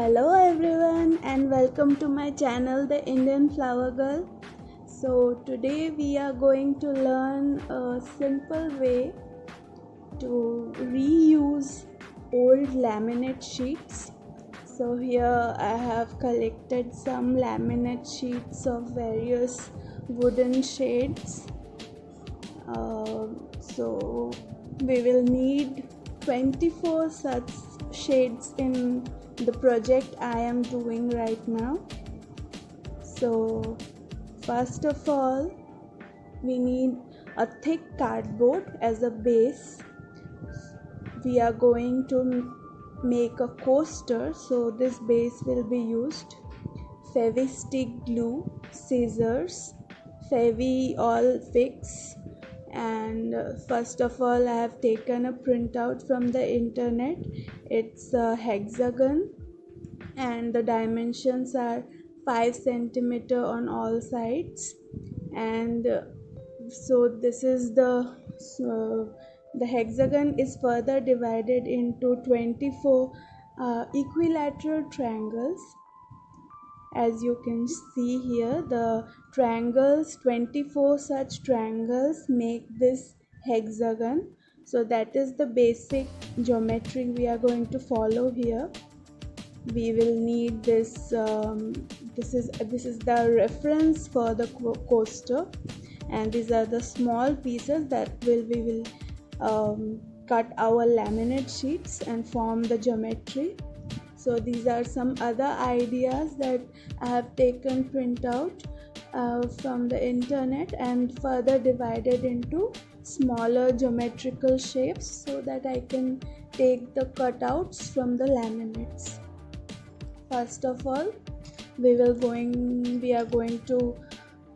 Hello everyone and welcome to my channel The Indian Flower Girl. So today we are going to learn a simple way to reuse old laminate sheets. So here I have collected some laminate sheets of various wooden shades. So we will need 24 such shades in the project I am doing right now. So first of all, we need a thick cardboard as a base. We are going to make a coaster, so this base will be used. Fevi-stick glue, scissors, Fevi-all fix, and first of all I have taken a printout from the internet. It's a hexagon and the dimensions are 5 centimeter on all sides, and so this is the hexagon is further divided into 24 equilateral triangles. As you can see here, the triangles, 24 such triangles make this hexagon. So that is the basic geometry we are going to follow here. We will need this. This is the reference for the coaster, and these are the small pieces that we will cut our laminate sheets and form the geometry. So these are some other ideas that I have taken printout from the internet and further divided into smaller geometrical shapes so that I can take the cutouts from the laminates. First of all, we are going to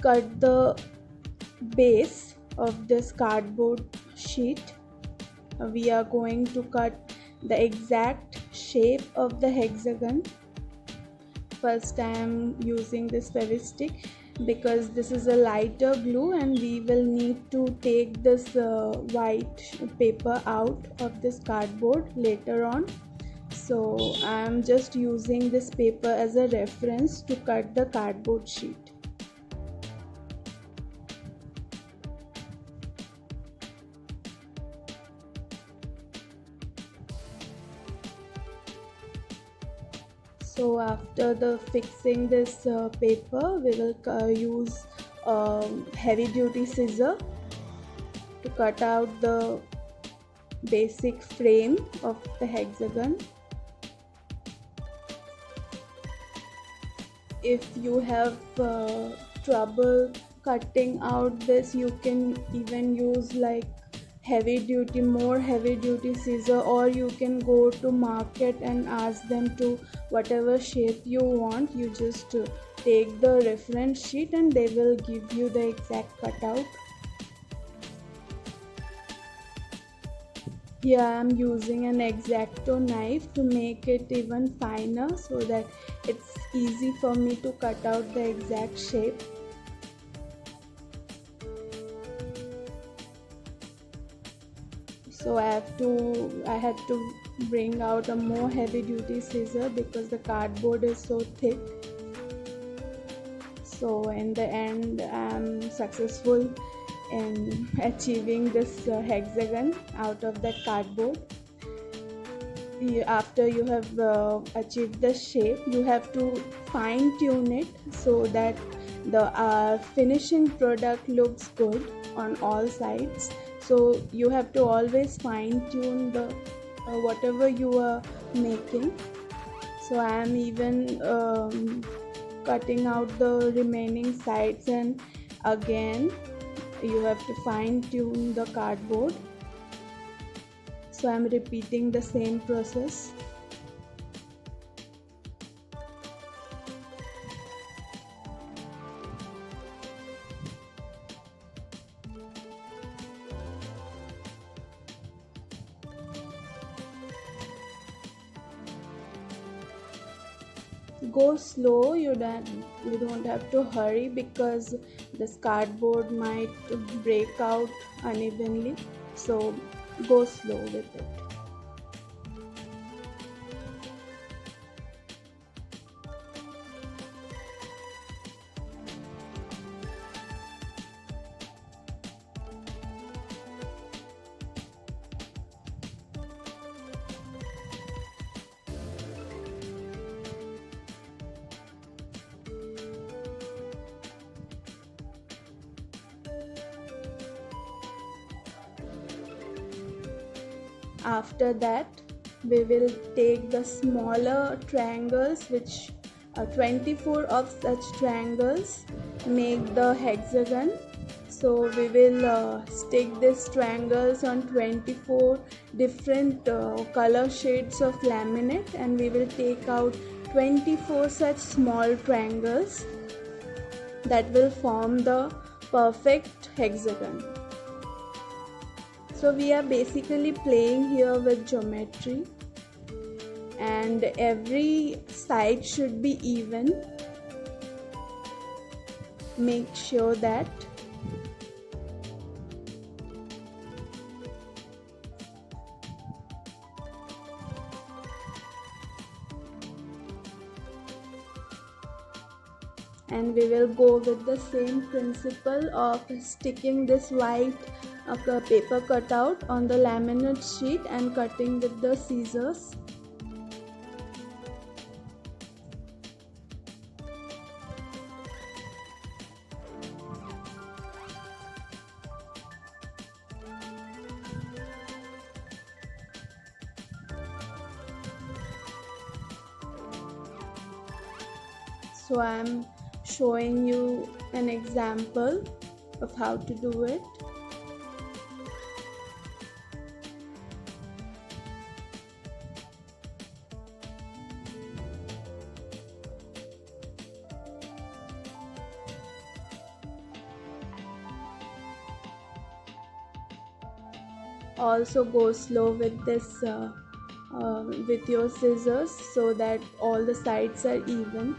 cut the base of this cardboard sheet. We are going to cut the exact shape of the hexagon. First I am using this Fevi-stick because this is a lighter glue and we will need to take this white paper out of this cardboard later on. So I am just using this paper as a reference to cut the cardboard sheet. So after fixing this paper, we will use heavy duty scissor to cut out the basic frame of the hexagon. If you have trouble cutting out this, you can even use like more heavy duty scissor, or you can go to market and ask them to whatever shape you want. You just take the reference sheet and they will give you the exact cutout. Here I am using an X-Acto knife to make it even finer so that it's easy for me to cut out the exact shape. So I had to bring out a more heavy duty scissor because the cardboard is so thick. So in the end I am successful in achieving this hexagon out of that cardboard. After you have achieved the shape, you have to fine tune it so that the finishing product looks good on all sides. So you have to always fine tune the whatever you are making. So I am even cutting out the remaining sides, and again you have to fine tune the cardboard. So I am repeating the same process. Go slow, you don't have to hurry because this cardboard might break out unevenly, so go slow with it. After that, we will take the smaller triangles, which 24 of such triangles make the hexagon. So we will stick these triangles on 24 different color shades of laminate, and we will take out 24 such small triangles that will form the perfect hexagon. So we are basically playing here with geometry, and every side should be even. Make sure that and we will go with the same principle of sticking this white paper cutout on the laminate sheet and cutting with the scissors. So I am showing you an example of how to do it. Also go slow with this with your scissors so that all the sides are even.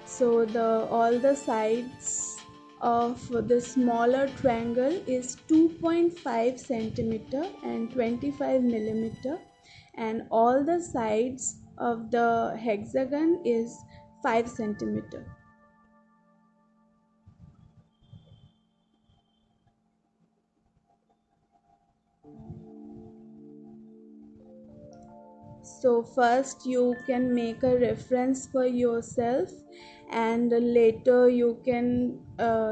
So all the sides of the smaller triangle is 2.5 centimeter and 25 millimeter, and all the sides of the hexagon is 5 centimeter. So first you can make a reference for yourself, and later you can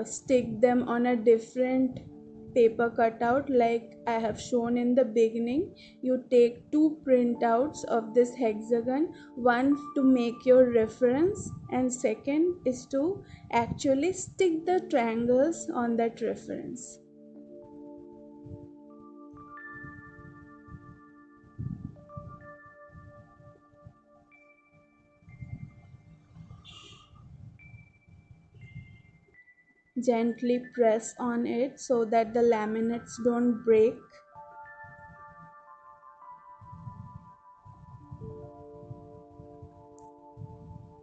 stick them on a different paper cutout like I have shown in the beginning. You take 2 printouts of this hexagon, one to make your reference and second is to actually stick the triangles on that reference. Gently press on it so that the laminates don't break.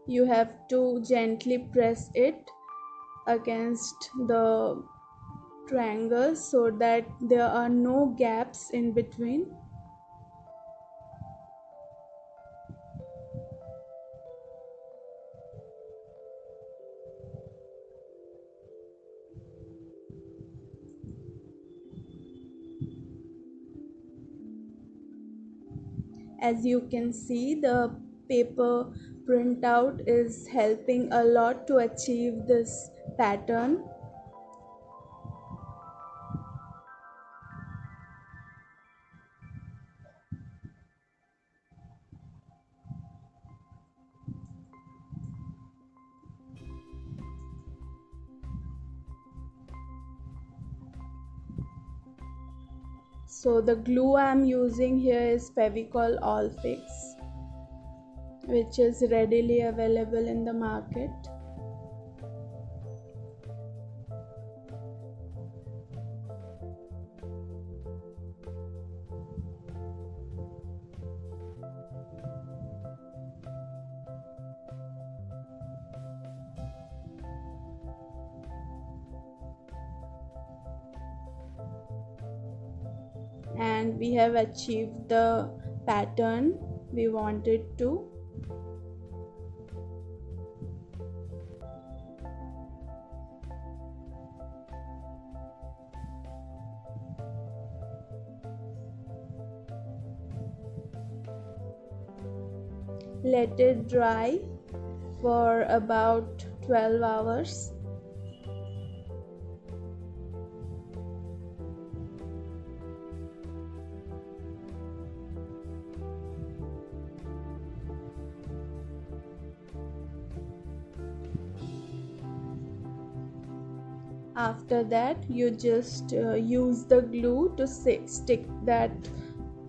You have to gently press it against the triangles so that there are no gaps in between. As you can see, the paper printout is helping a lot to achieve this pattern. So the glue I am using here is Fevicol All Fix, which is readily available in the market. And we have achieved the pattern we wanted to. Let it dry for about 12 hours. After that, you just use the glue to stick that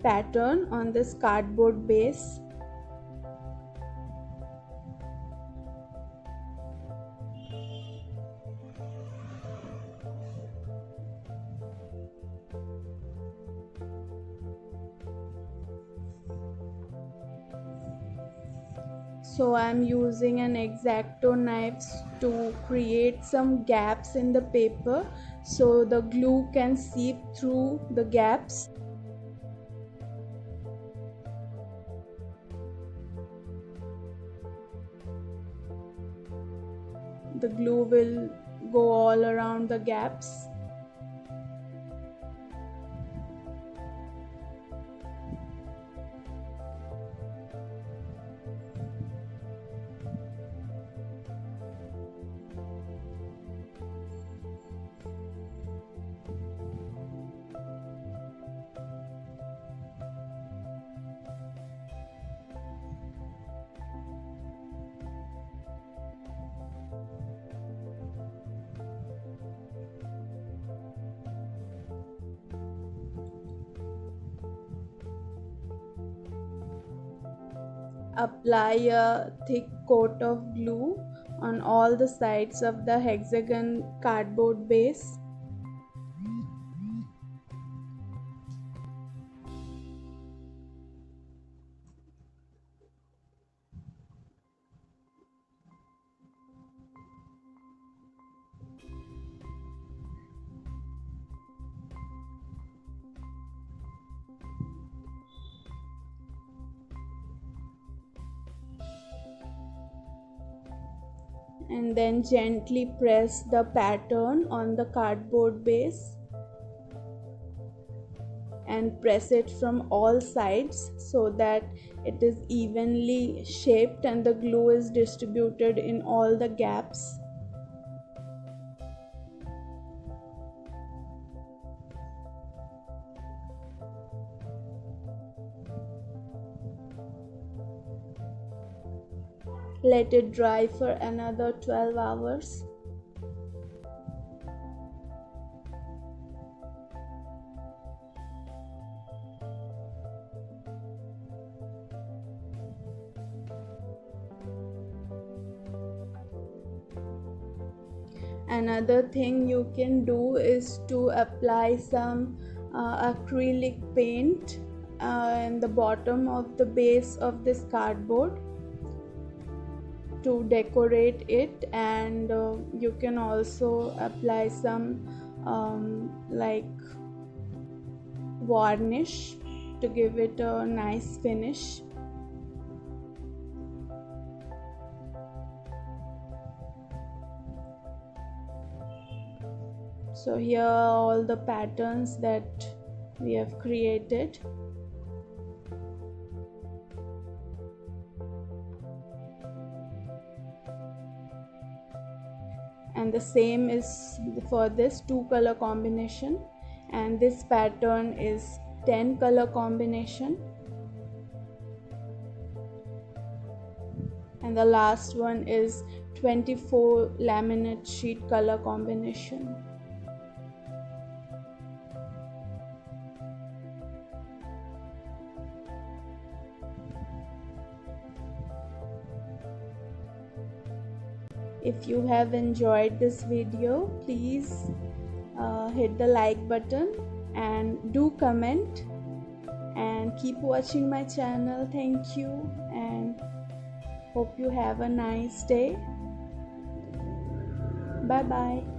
pattern on this cardboard base. So I'm using an X-Acto knife to create some gaps in the paper so the glue can seep through the gaps. The glue will go all around the gaps. Apply a thick coat of glue on all the sides of the hexagon cardboard base. And then gently press the pattern on the cardboard base and press it from all sides so that it is evenly shaped and the glue is distributed in all the gaps. Let it dry for another 12 hours. Another thing you can do is to apply some acrylic paint in the bottom of the base of this cardboard to decorate it, and you can also apply some like varnish to give it a nice finish. So here are all the patterns that we have created. And the same is for this 2 color combination, and this pattern is 10 color combination, and the last one is 24 laminate sheet color combination. If you have enjoyed this video, please hit the like button and do comment, and keep watching my channel. Thank you, and hope you have a nice day. Bye bye.